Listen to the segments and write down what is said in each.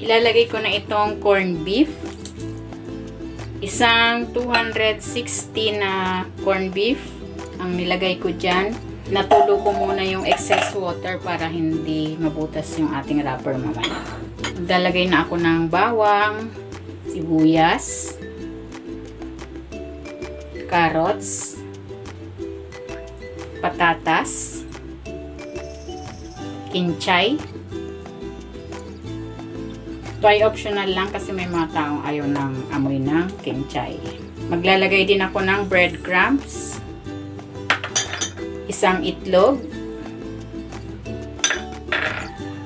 Ilalagay ko na itong corned beef. Isang 260 na corned beef ang nilagay ko dyan. Natulo ko muna yung excess water para hindi mabutas yung ating wrapper mamaya. Maglalagay na ako ng bawang, sibuyas, carrots, patatas, kinchay. Ito ay optional lang kasi may mga taong ayaw ng amoy ng kinchay. Maglalagay din ako ng breadcrumbs, isang itlog,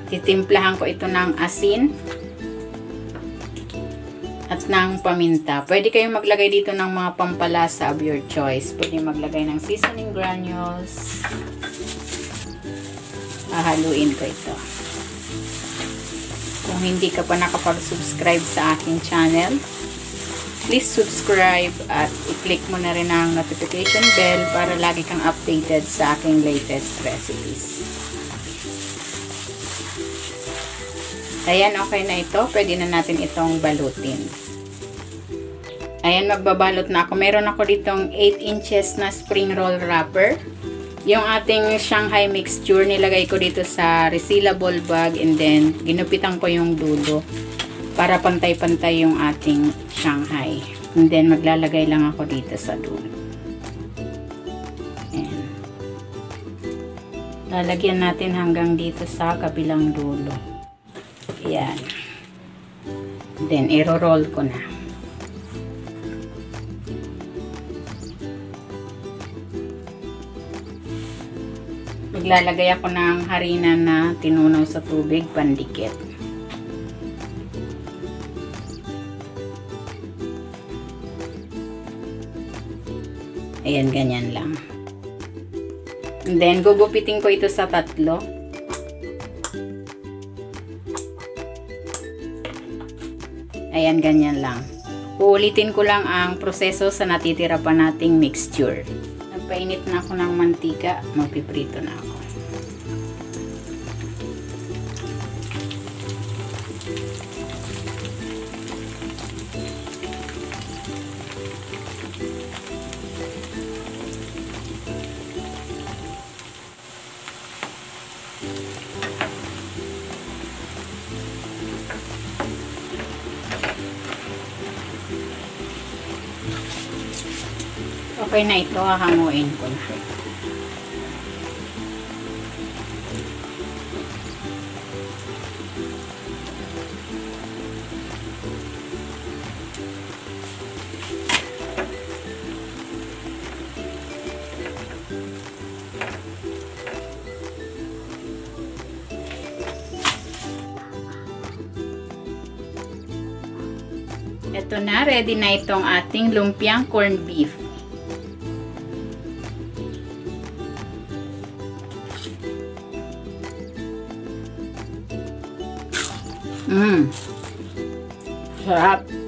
titimplahan ko ito ng asin at ng paminta. Pwede kayong maglagay dito ng mga pampalasa of your choice. Pwede maglagay ng seasoning granules. Hahaluin ko ito. Kung hindi ka pa nakapag-subscribe sa aking channel, please subscribe at i-click mo na rin ang notification bell para lagi kang updated sa aking latest recipes. Ayan, okay na ito. Pwede na natin itong balutin. Ayan, magbabalot na ako. Meron ako ditong 8 inches na spring roll wrapper. Yung ating Shanghai mixture, nilagay ko dito sa resealable bag and then ginupitan ko yung dulo para pantay-pantay yung ating Shanghai. And then maglalagay lang ako dito sa dulo. Ayan. Lalagyan natin hanggang dito sa kabilang dulo. Ayan. Then i-roll ko na. Maglalagay ako ng harina na tinunaw sa tubig, pandikit. Ayan, ganyan lang. And then, gugupitin ko ito sa 3. Ayan, ganyan lang. Uulitin ko lang ang proseso sa natitira pa nating mixture. Nagpainit na ako ng mantika, magpiprito na ako. Okay na ito, hahanguin ko na. Ito na, ready na itong ating lumpiang corned beef. Sarap.